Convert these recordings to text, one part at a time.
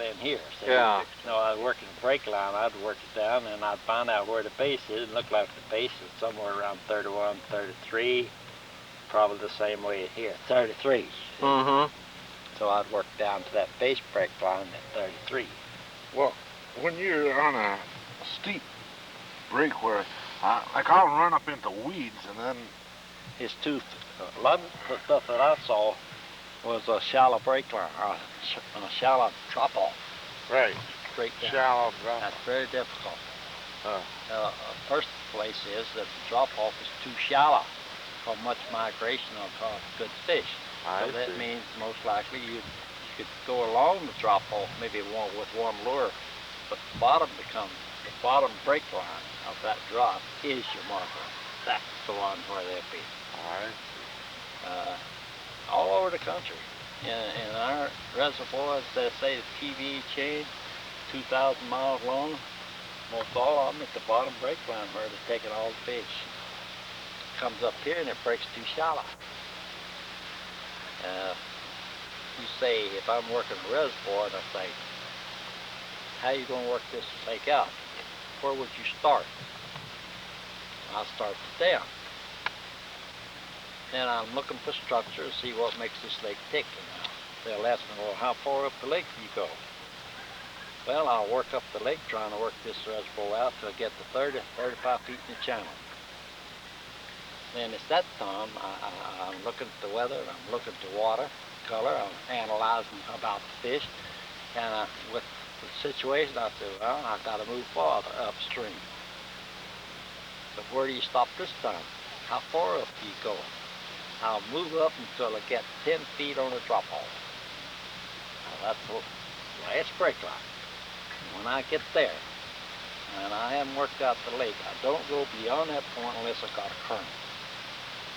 in here. So, Yeah. you know, I was working the brake line, I'd work it down, and I'd find out where the base is. It looked like the base is somewhere around 31, 33, probably the same way here, 33. Mm-hmm. So I'd work down to that base brake line at 33. Well, when you're on a steep break where, like I'll run up into weeds and then... It's too, a lot of the stuff that I saw was a shallow brake line, a shallow drop-off. Right. Straight down. Shallow drop. That's very difficult. First place is that the drop-off is too shallow for much migration of good fish. So that means most likely you could go along the drop-off, maybe with one lure, but the bottom brake line of that drop is your marker. That's the one where they'll be. All over the country. In our reservoirs, they say the TV chain, 2,000 miles long, most all of them at the bottom brake line where they're taking all the fish. Comes up here and it breaks too shallow. You say, if I'm working a reservoir, and I say, how are you going to work this lake out? Where would you start? I'll start down. Then I'm looking for structure to see what makes this lake tick. They'll ask me, well, how far up the lake do you go? Well, I'll work up the lake trying to work this reservoir out till I get to 30, 35 feet in the channel. Then it's that time I'm looking at the weather, I'm looking at the water, color, I'm analyzing about the fish, and with the situation I say, well, I've got to move farther upstream. But where do you stop this time? How far up do you go? I'll move up until I get 10 feet on the drop-off. Now that's the last brake line. When I get there, and I haven't worked out the lake, I don't go beyond that point unless I got a current.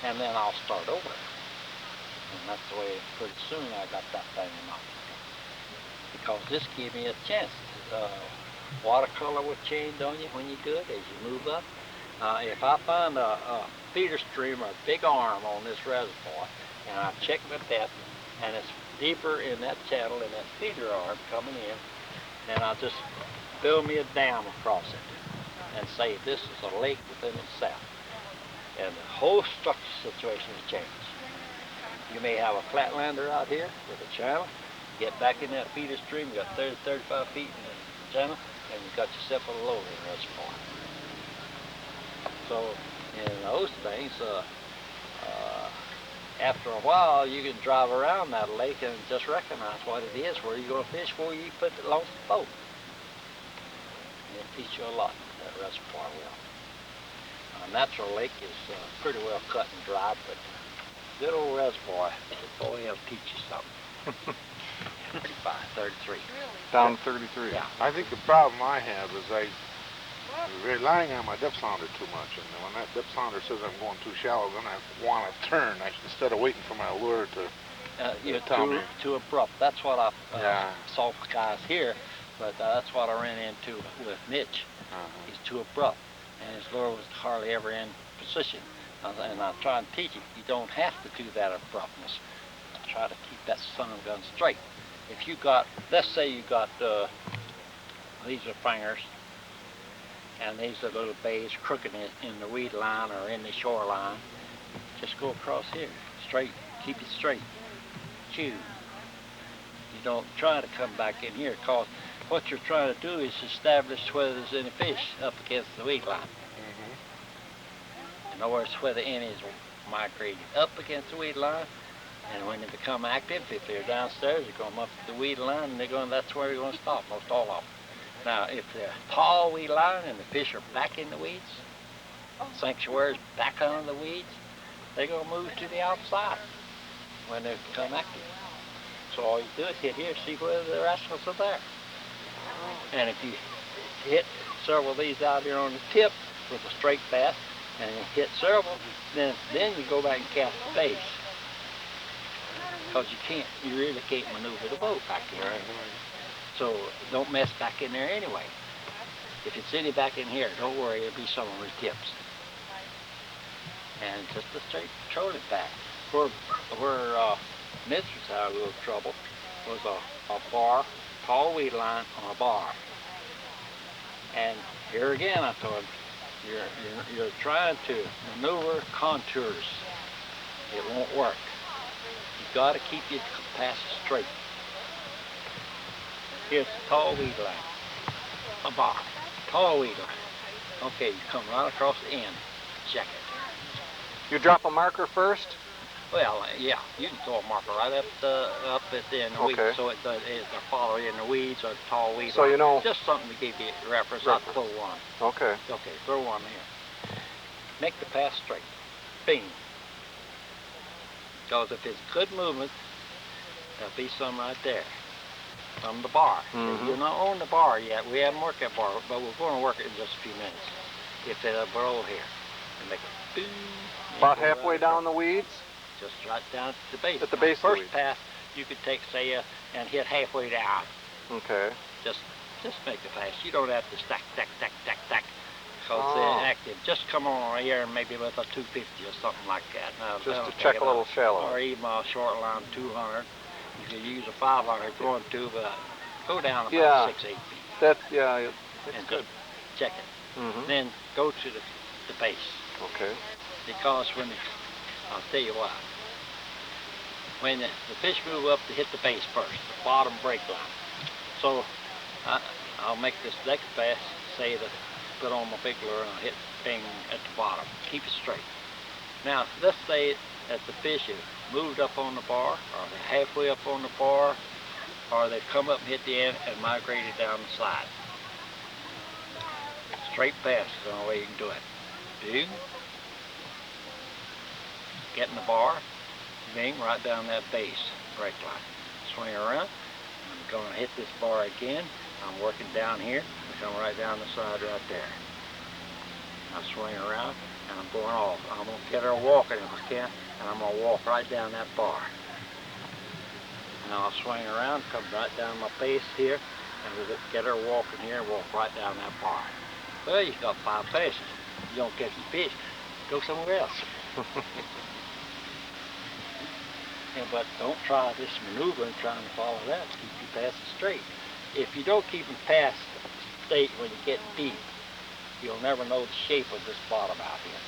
And then I'll start over. And that's the way pretty soon I got that thing in my pocket. Because this gave me a chance. Watercolor will change on you when you do it as you move up. If I find a feeder stream or a big arm on this reservoir, and I check my depth, and it's deeper in that channel in that feeder arm coming in, then I'll just build me a dam across it and say this is a lake within itself. And the whole structure situation has changed. You may have a flatlander out here with a channel, get back in that feeder stream, you got 30, 35 feet in the channel, and you got yourself a loading reservoir. So in those things, after a while, you can drive around that lake and just recognize what it is, where you're going to fish, where you put it along the boat. And it teaches you a lot, that reservoir will. A natural lake is pretty well cut and dry, but good old reservoir, boy, it'll teach you something. 35, 33. Down 33. Yeah. I think the problem I have is I'm relying on my depth sounder too much, and when that depth sounder says I'm going too shallow, then I want to turn instead of waiting for my lure to You're tell me. too abrupt. That's what I saw guys here, but that's what I ran into with Mitch. He's too abrupt, and his lure was hardly ever in position. And I try and teach you, you don't have to do that abruptness. Try to keep that sun gun straight. If you got, let's say you got, these are fingers, and these are little bays crooked in the weed line or in the shoreline, just go across here, straight, keep it straight, chew. You don't try to come back in here, because what you're trying to do is establish whether there's any fish up against the weed line. In other words, whether any is migrating up against the weed line, and when they become active, if they're downstairs, they're going up to the weed line, and that's where you're going to stop, most all of them. Now, if they're tall weed line and the fish are back in the weeds, sanctuary's back under the weeds, they're going to move to the outside when they become active. So all you do is hit here, see whether the rascals are there. And if you hit several of these out here on the tip with a straight bass, and you hit several, then you go back and cast the base. Because you really can't maneuver the boat back in there. So don't mess back in there anyway. If it's any back in here, don't worry, it'll be some of the tips. And just a straight trolling back. Where Mitch was having a little trouble was a bar, tall weed line on a bar. And here again, I told him, you're trying to maneuver contours. It won't work. You got to keep your pass straight. Here's a tall weed line, a bar, tall weed line. Okay, you come right across the end. Check it. You drop a marker first? Well, yeah, you can throw a marker right up at the end of the weeds, so it follow in the weeds or the tall weeds. So you know. Just something to give you a reference. I'll throw one. Okay. Okay, throw one here. Make the pass straight. Bing. Because if it's good movement, there'll be some right there from the bar. Mm-hmm. You're not on the bar yet. We haven't worked that bar, but we're going to work it in just a few minutes. If it'll roll here and make a boom. About halfway down the weeds? Just right down at the base. At the base of the first weed. pass, you could take, say, and hit halfway down. Okay. Just make the pass. You don't have to stack. Because they're active. Just come on right here and maybe with a 250 or something like that. Now, just to check a little shallow. Or even a short line 200. You could use a 500 if you want to, but go down about 6-8 feet. That's and good. Check it. Mm-hmm. Then go to the base. Okay. Because I'll tell you why. When the fish move up to hit the base first, the bottom break line. So I'll make this next pass, say that put on my big lure and I'll hit bing at the bottom. Keep it straight. Now let's say that the fish have moved up on the bar, or they're halfway up on the bar, or they've come up and hit the end and migrated down the slide. Straight pass is the only way you can do it. Bing. Get in the bar, bing, right down that base break line. Swing around. I'm going to hit this bar again. I'm working down here. I come right down the side right there. I swing around and I'm going off. I'm going to get her walking if I can, and I'm going to walk right down that bar. Now I'll swing around, come right down my base here, and we'll get her walking here and walk right down that bar. Well, you've got 5 passes. You don't catch any fish, go somewhere else. But don't try this maneuver and trying to follow that. Keep your passes straight. If you don't keep them past straight when you get deep, you'll never know the shape of this bottom out here.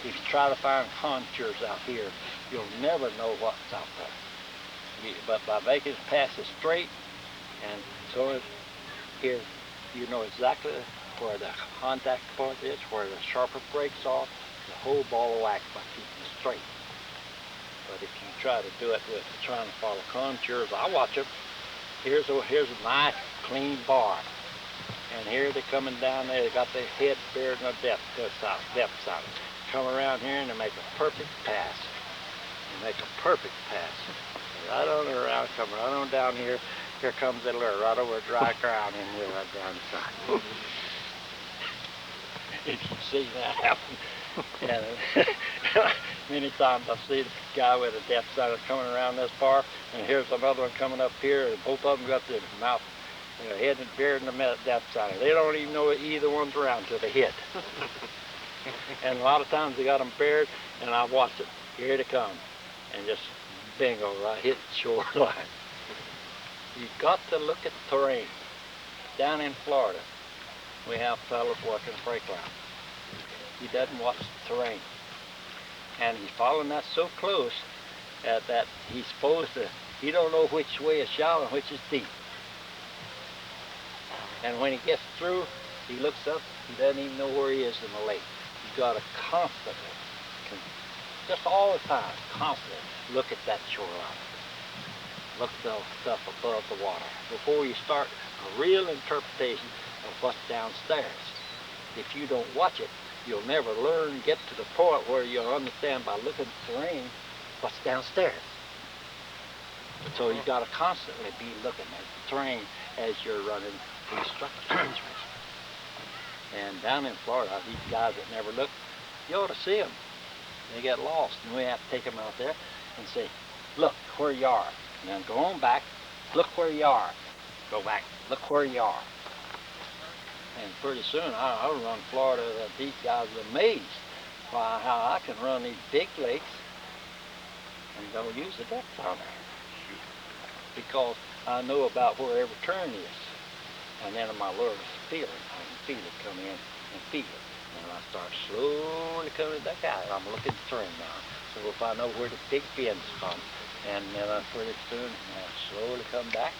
If you try to find contours out here, you'll never know what's out there. But by making the passes straight, and so here you know exactly where the contact point is, where the sharper breaks off, the whole ball of wax by keeping it straight. But if you try to do it with trying to follow contours, I watch them. Here's a nice clean bar, and here they're coming down there. They got their head buried in the depth side. Come around here and they make a perfect pass. They make a perfect pass. Right on around, come right on down here. Here comes the lure right over dry ground in here, right down the side. If you see that happen. Yeah, many times I've seen a guy with a depth sighter coming around this bar, and here's another one coming up here, and both of them got their mouth, their head buried in the depth sighter. They don't even know either one's around till they hit. And a lot of times they got them buried, and I watch it. Here they come, and just bingo, right, hit the shoreline. You got to look at the terrain. Down in Florida, we have fellas working break line. He doesn't watch the terrain. And he's following that so close that he's supposed to, he don't know which way is shallow and which is deep. And when he gets through, he looks up, he doesn't even know where he is in the lake. You've got to constantly, just all the time, constantly look at that shoreline. Look at the stuff above the water before you start a real interpretation of what's downstairs. If you don't watch it, you'll never learn, get to the point where you'll understand by looking at the terrain what's downstairs. So you've got to constantly be looking at the terrain as you're running these structures. And down in Florida, these guys that never look, you ought to see them. They get lost, and we have to take them out there and say, look where you are. And then go on back, look where you are. Go back, look where you are. And pretty soon, I'll run Florida that these guys are amazed by how I can run these big lakes and don't use the depth on there. because I know about where every turn is. And then my lure is feeling. I can feel it come in and feel it. And I start slowly coming back out. I'm looking to turn now. So if I know where the big bends from, and then I put it soon, and I slowly come back,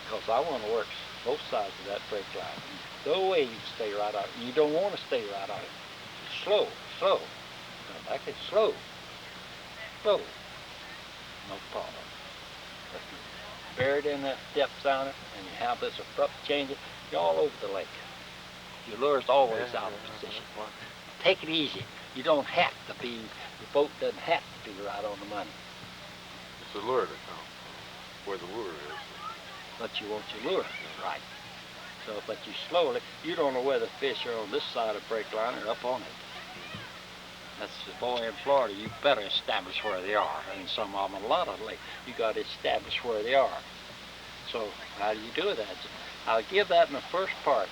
because I want to work both sides of that brake line. No way you can stay right on it. You don't want to stay right on it. Slow, slow. Come back and slow. Slow. No problem. If you're buried in that depth on it, and you have this abrupt change, you're all over the lake. Your lure's always out of position. Take it easy. You don't have to be, your boat doesn't have to be right on the money. It's the lure that counts, where the lure is. But you want your lure right. So, but you slowly, you don't know whether fish are on this side of the brake line or up on it. That's the boy in Florida, you better establish where they are. And some of them, a lot of them, you got to establish where they are. So how do you do that? I'll give that in the first part.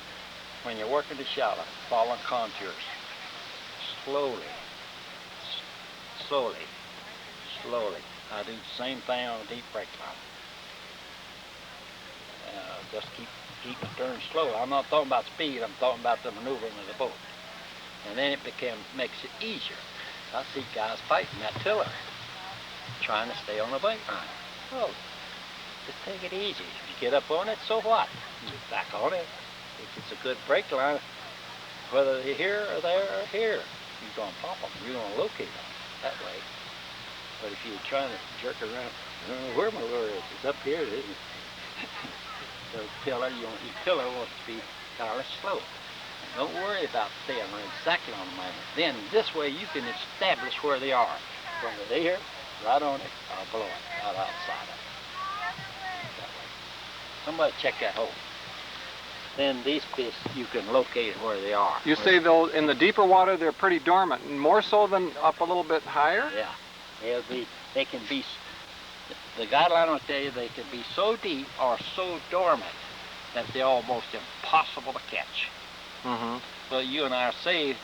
When you're working the shallow, following contours. Slowly, slowly, slowly. I do the same thing on a deep brake line. Just keep it turned slow. I'm not talking about speed, I'm talking about the maneuvering of the boat. And then it makes it easier. I see guys fighting that tiller, trying to stay on the brake line. Oh, just take it easy. If you get up on it, so what? You get back on it. If it's a good brake line, whether they're here or there or here, you're going to pop them. You're going to locate them that way. But if you're trying to jerk around, I don't know where my lure is. It's up here, isn't it? So tiller, your tiller wants to be kind of slow. Don't worry about staying exactly on the money. Then this way you can establish where they are. Whether they're here, right on it, or below it, right outside of it. That way. Somebody check that hole. Then these fish, you can locate where they are. You say though, in the deeper water, they're pretty dormant, more so than up a little bit higher? Yeah. They can be, the guideline will tell you they can be so deep or so dormant that they're almost impossible to catch. Mm-hmm. But you and I are saved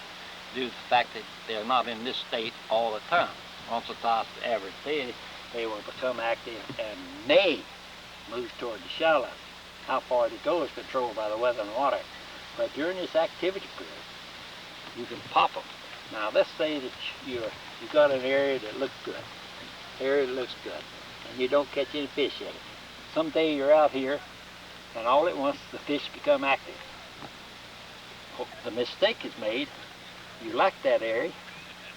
due to the fact that they're not in this state all the time. Once or twice the average day, they will become active and may move toward the shallow. How far they go is controlled by the weather and water. But during this activity period, you can pop them. Now let's say that you've got an area that looks good, and you don't catch any fish in it. Someday you're out here, and all at once the fish become active. The mistake is made. You like that area,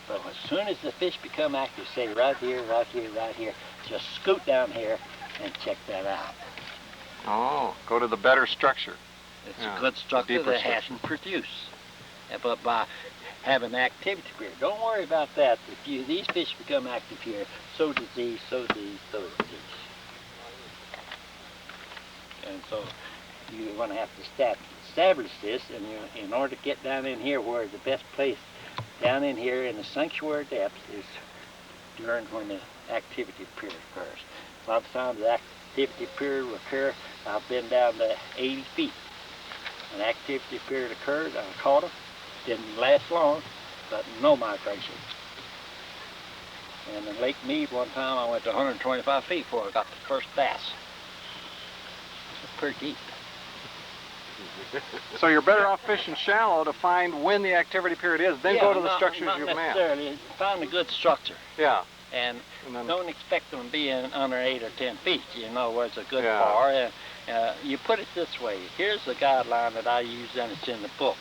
but as soon as the fish become active, say right here, right here, right here, just scoot down here and check that out. Oh, go to the better structure. It's a good structure that hasn't produced. But by having activity period, don't worry about that. If these fish become active here, so does these, so does these, so does these. And so you're going to have to establish this, and in order to get down in here where the best place, down in here in the sanctuary depths, is during when the activity period occurs. A lot of times the activity period will occur, I've been down to 80 feet. An activity period occurred, I caught them, didn't last long, but no migration. And in Lake Mead one time I went to 125 feet before I got the first bass. It's pretty deep. So you're better off fishing shallow to find when the activity period is, then go to the structures you've mapped. Not necessarily. Find a good structure. Yeah. And then, don't expect them to be in under 8 or 10 feet, you know, where it's a good bar. You put it this way. Here's the guideline that I use, and it's in the book.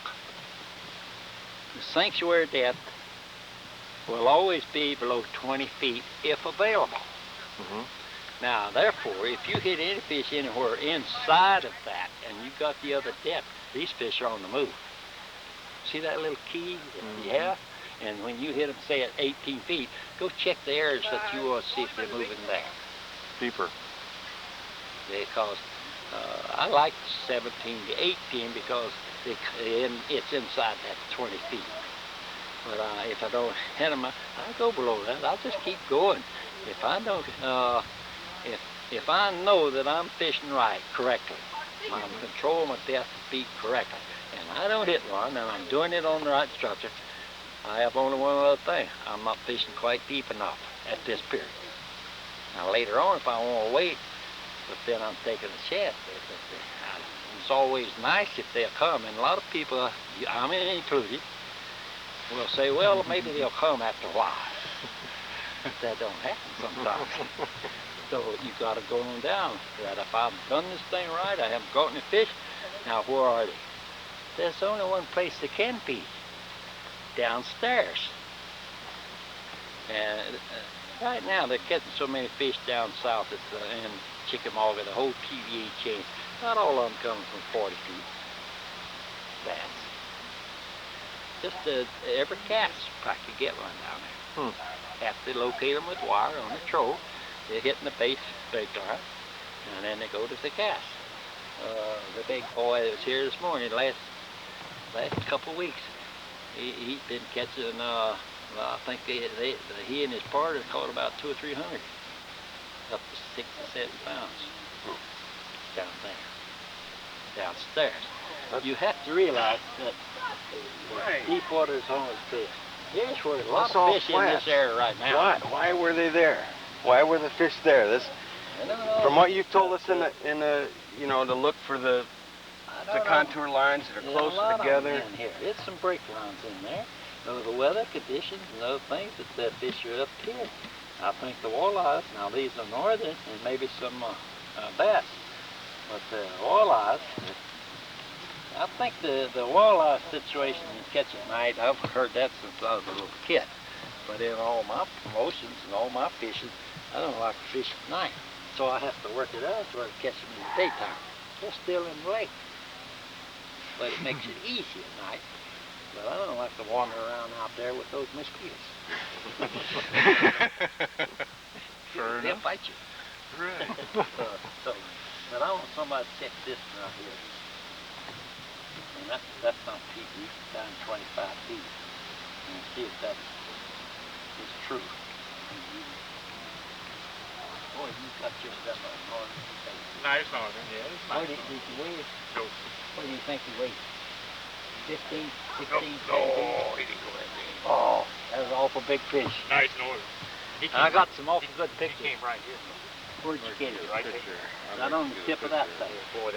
The sanctuary depth will always be below 20 feet if available. mm-hmm. Now, therefore, if you hit any fish anywhere inside of that and you got the other depth, these fish are on the move. See that little key that you have? And when you hit them, say at 18 feet, go check the areas that you want to see if they're moving there. Deeper. Because I like 17 to 18 because it's inside that 20 feet. But if I don't hit them, I go below that. I'll just keep going. If I don't, if I know that I'm fishing right, correctly, I'm controlling my depth of feet correctly, and I don't hit one, and I'm doing it on the right structure, I have only one other thing. I'm not fishing quite deep enough at this period. Now later on, if I want to wait But then I'm taking a chance. It's always nice if they'll come, and a lot of people, I'm included, will say, well, maybe they'll come after a while. But that don't happen sometimes. So you got to go on down. That if I've done this thing right, I haven't caught any fish. Now where are they? There's only one place they can be. Downstairs. And right now they're catching so many fish down south in Chickamauga, the whole TVA chain. Not all of them coming from 40 feet. Bass. Just every cast I could get one down there. After they locate them with wire on the troll, they're hitting the bait line, and then they go to the cast. The big boy that was here this morning, last couple of weeks, he's been catching. I think he and his partner caught about 200 or 300, up to 6 or 7 pounds down there, downstairs. You have to realize that deep water is always fish. Here's where a lot of fish in this area right now. Why were they there? Why were the fish there? From what you've told us in the you know, to look for the contour lines that are closer together. In here. It's some break lines in there. The weather conditions and other things that the fish are up here. I think the walleyes, now these are northern and maybe some bass, but the walleyes, I think the walleye situation you catch at night, I've heard that since I was a little kid. But in all my promotions and all my fishing, I don't like to fish at night. So I have to work it out to where I catch them in the daytime. They're still in the lake. But it makes it easy at night. But I don't like to wander around out there with those mosquitoes. They'll bite you. Right. But I want somebody to check this right here. And that's not deep. You can down 25 feet and see if that is true. Boy, you got yourself a northern face. Nice northern, yeah. It's nice. What did you weigh? What do you think you weighed? 15, 16, 17? No, he didn't go that big. Oh, that was an awful big fish. Nice northern. I got some awful good pictures. He came right here. Where'd you get it? Right there. Right on the tip of that thing. Boy,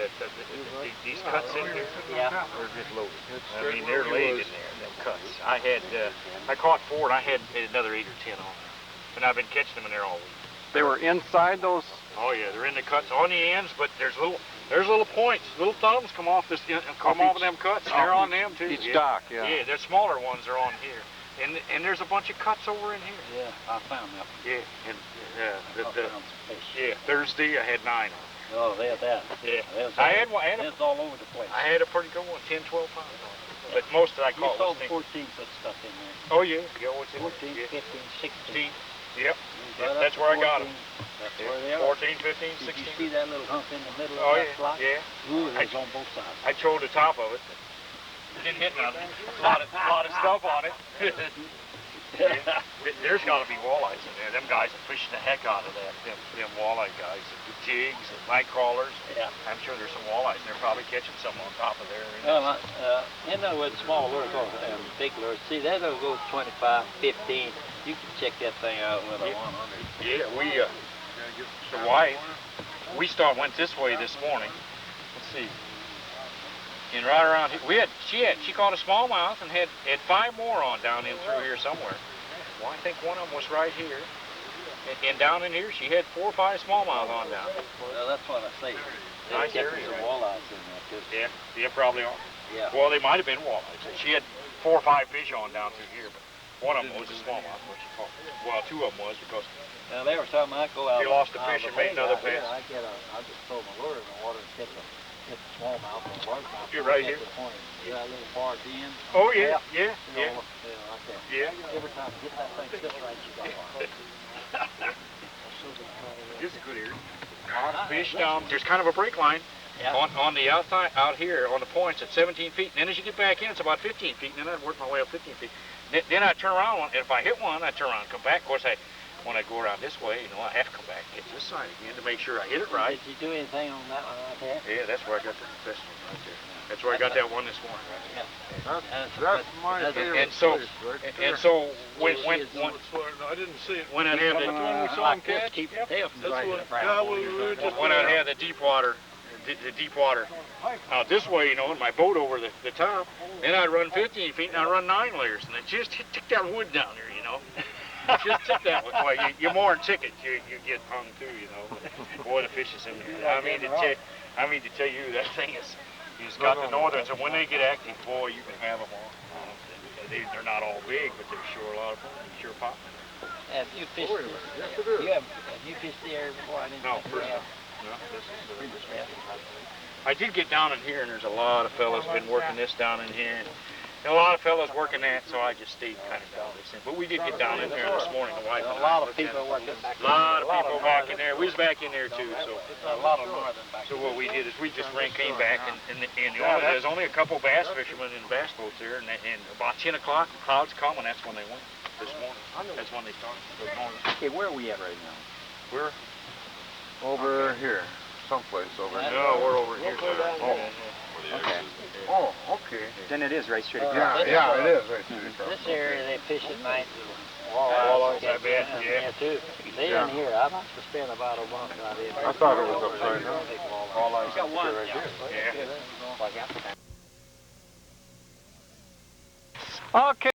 these cuts in here, Yeah. they're just loaded. I mean, they're laid in there, them cuts. I caught 4 and I had another 8 or 10 on there. And I've been catching them in there all week. They were inside those? Oh yeah, they're in the cuts on the ends, but there's little points, little thumbs come off of them cuts, and they're on them too. Each dock, yeah. Yeah, there's smaller ones are on here. And there's a bunch of cuts over in here. Yeah, I found that. Yeah, and I found some fish. yeah, Thursday I had 9 on. Oh, they had that. Yeah. I had all over the place. I had a pretty good one, 10, 12 pounds on it. But most that I You caught saw was 14 foot stuff in there. Oh yeah, yeah, what's in 14, there? 15, 16. Yep. Right That's up where to I got 14. them. That's where they are. 14, 15, Did 16. you see that little hump in the middle Oh of that yeah, block? yeah. Ooh, it was on both sides. I trod the top of it. Didn't hit nothing. A lot of stuff on it. Yeah. There's got to be walleyes in there. Them guys are fishing the heck out of that. Them walleye guys, the jigs and night crawlers. Yeah. I'm sure there's some walleyes. They're probably catching some on top of there. You know, with small lures and big lures, see, that'll go 25, 15. You can check that thing out with a 100. Yeah, the wife, went this way this morning. Let's see. And right around here, she caught a smallmouth and had 5 more on down in through here somewhere. Well, I think one of them was right here. And down in here, she had 4 or 5 smallmouth on down. Well, that's what I say. Nice There's area, some right? walleyes in there, too. Yeah, probably are. Yeah. Well, they might have been walleyes. She had 4 or 5 fish on down through here, but one of them was a smallmouth. Well, 2 of them was because Now, every time I go out, she lost the fish and made another pass. pass. I just throw my lure in the water and hit the smallmouth and largemouth. You're right here. See that little barge in? Oh yeah, yeah. Right there. Yeah. Every time I hit that thing just right, you got one. This is a good area. Fish down. There's kind of a break line on the outside out here on the points at 17 feet. And then as you get back in, it's about 15 feet. And then I'd work my way up 15 feet. Then I turn around, and if I hit one, I turn around and come back. Of course, when I go around this way, you know, I have to come back and hit this side again to make sure I hit it right. Did you do anything on that one right there? Yeah, that's where I got the best one right there. That's where I got that one this morning right there. That's my favorite And so, place right there. and so when I didn't see it. when I had the we saw him catch. Keep the tail from That's dragging what- it around. yeah, we were just when I had the deep water out this way, you know, in my boat over the top, then I run 15 feet and I run 9 layers, and it just took that wood down there, you know. Just took that wood. Well, you're more than ticket, you get hung too, you know. But boy, the fish is in there. I mean to tell you, that thing is got the northerns, and when they get active, boy, you can have them all. They're not all big, but they're sure a lot of fun. They're sure popping. Have you fished? Yes, it is. Have you fished the area before? I didn't No, think first you time. have. No, this is the Previous round. I did get down in here, and there's a lot of fellas been working this down in here. And a lot of fellas working that, so I just stayed kind of down this end. But we did get down in there this morning. The wife and A lot I of people working back A lot of people back in there. We was back in there too. So A lot of northern back so what we did is we just came back, and there's only a couple bass fishermen in bass boats there, and about 10 o'clock, the clouds come, and that's when they went this morning. That's when they started. Okay, where are we at right now? We're Over here, someplace over here. no, we're over here. Okay. Oh, okay. Then it is right straight Yeah, across. yeah, it is right through the This area they fish at night. Walleyes, I bet, yeah. Too. They in here. I must have spent about a month out here. I thought it was upside down. Walleyes got one, right here. Yeah. Like that. Okay.